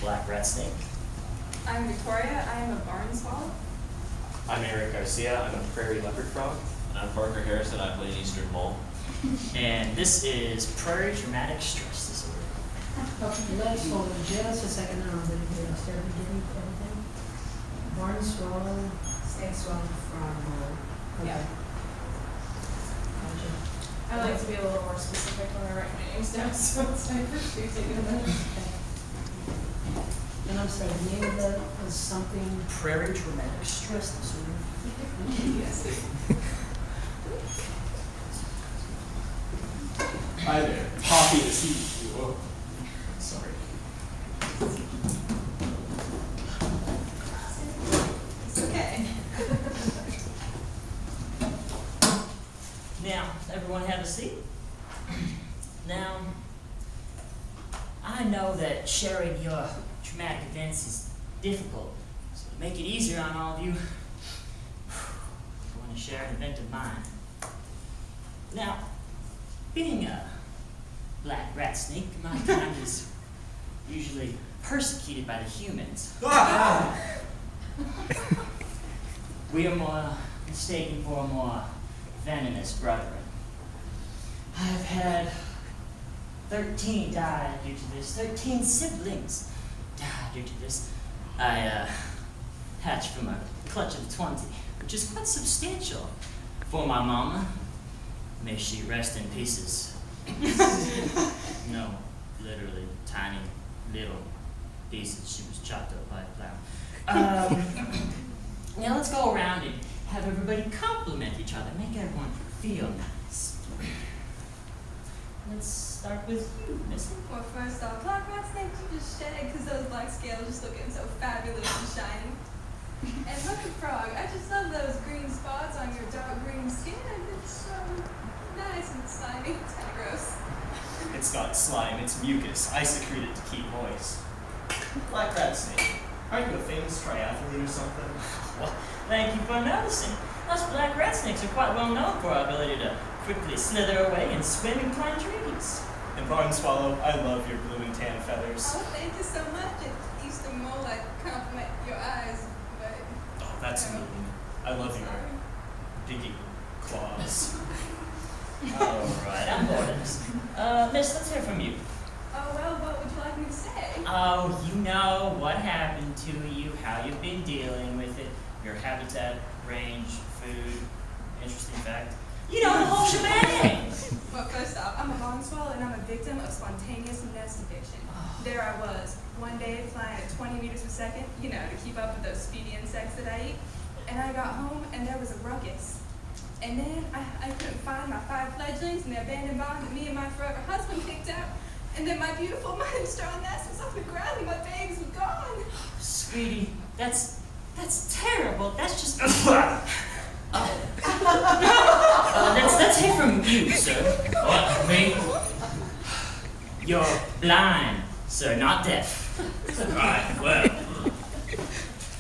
black rat snake. I'm Victoria. I am a barn swallow. I'm Eriq Garcia. I'm a prairie leopard frog. And I'm Parker Harrison. I play an eastern mole. And this is Prairie traumatic stress disorder. Let's hold on just a second now. I'm going to start beginning everything. Barn swallow, snake swallow, frog mole. Okay. Yeah. Gotcha. I like to be a little more specific when I write my names down, so it's I appreciate taking a minute. And I'm sorry, the name of that was something. Prairie traumatic stress disorder. Yes. Hi there. Happy to see you. Oh, sorry. It's okay. Now, everyone have a seat. Now, I know that sharing your traumatic events is difficult, so to make it easier on all of you, I want to share an event of mine. Now, being a black rat snake, my kind is usually persecuted by the humans. We are more mistaken for a more venomous brethren. I've had 13 die due to this, 13 siblings die due to this. I hatched from a clutch of 20, which is quite substantial for my mama. May she rest in pieces. No, literally tiny little pieces. She was chopped up by a plow. Now let's go around and have everybody compliment each other, make everyone feel nice. Let's start with you, Missy. Well, first off, black rat snakes you just shed because those black scales just looking so fabulous and shiny. And leopard frog, I just love those green spots on your dark green skin. It's so nice and slimy. It's kind of gross. It's not slime, it's mucus. I secrete it to keep moist. Black rat snake. Aren't you a famous triathlete or something? Well, thank you for noticing. Us black rat snakes are quite well known for our ability to quickly slither away and swim and climb trees. And barn swallow, I love your blue and tan feathers. Oh, thank you so much. At Eastern Mole, I compliment your eyes, but... Oh, that's mean. I love your digging claws. Alright, I'm bored of this. Miss, let's hear from you. Oh, well, what would you like me to say? Oh, you know what happened to you, how you've been dealing with it, your habitat, range, food, interesting fact. You know the whole shebang! Well, first off, I'm a barn swallow and I'm a victim of spontaneous nest eviction. There I was, one day flying at 20 meters per second, you know, to keep up with those speedy insects that I eat. And I got home and there was a ruckus. And then I couldn't find my 5 fledglings in the abandoned barn that me and my forever husband picked out. And then my beautiful mine-straw nest was on the ground and my babies were gone. Sweetie, that's terrible. That's just... let's hear from you, sir. What, me? You're blind, sir, not deaf. Right, well,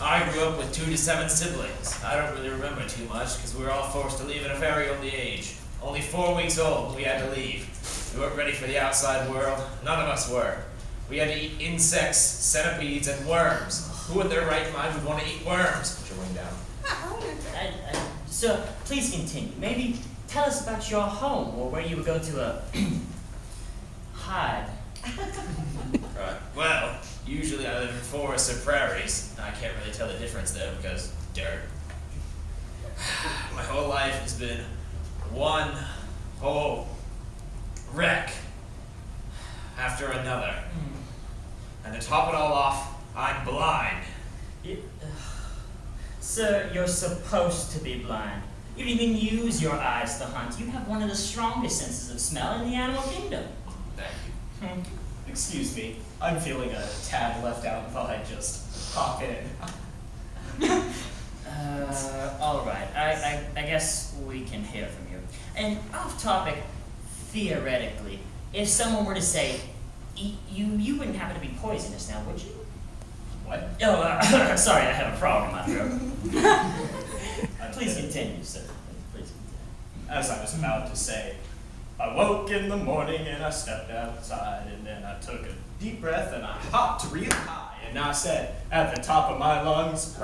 I grew up with 2 to 7 siblings. I don't really remember too much because we were all forced to leave at a very early age. Only 4 weeks old, we had to leave. We weren't ready for the outside world. None of us were. We had to eat insects, centipedes, and worms. Who in their right mind would want to eat worms? Put your wing down. Sir, please continue. Maybe tell us about your home or where you would go to hide. Right. Well, usually I live in forests or prairies. I can't really tell the difference though because dirt. My whole life has been one whole wreck after another. And to top it all off, I'm blind. Sir, you're supposed to be blind. You even use your eyes to hunt. You have one of the strongest senses of smell in the animal kingdom. Thank you. Excuse me, I'm feeling a tad left out and thought I'd just hop in. Alright, I guess we can hear from you. And off topic, theoretically, if someone were to say, you wouldn't happen to be poisonous now, would you? What? Oh, sorry, I have a frog in my throat. Please continue, sir. Please continue. As I was about to say, I woke in the morning and I stepped outside and then I took a deep breath and I hopped real high and I said at the top of my lungs,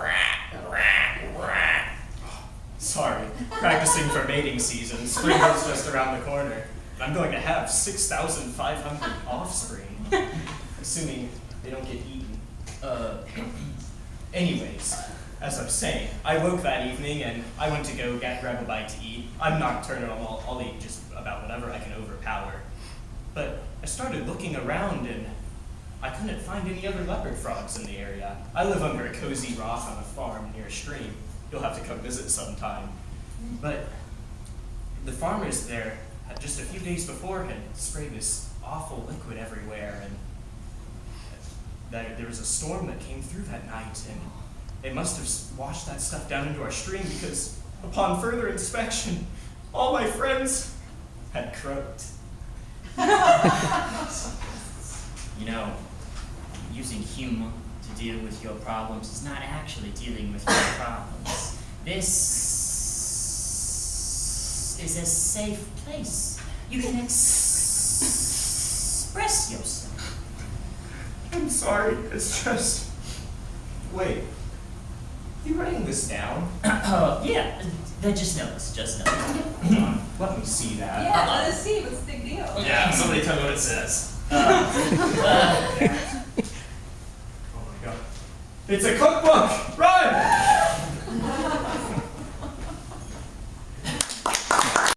sorry, practicing for mating season. Spring is just around the corner. And I'm going to have 6,500 offspring, assuming they don't get eaten. Anyways, as I was saying, I woke that evening and I went to go grab a bite to eat. I'm nocturnal, I'll eat just about whatever I can overpower. But I started looking around and I couldn't find any other leopard frogs in the area. I live under a cozy rock on a farm near a stream. You'll have to come visit sometime. But the farmers there, just a few days before, had sprayed this awful liquid everywhere, and there was a storm that came through that night, and it must have washed that stuff down into our stream because upon further inspection, all my friends had croaked. You know, using humor to deal with your problems is not actually dealing with your problems. This is a safe place. You can express yourself. I'm sorry, it's just... Wait, you writing this down? Yeah, just notice, Hold on, let me see that. Yeah, let us see. What's the big deal? Yeah, somebody tell me what it says. Oh my god. It's a cookbook!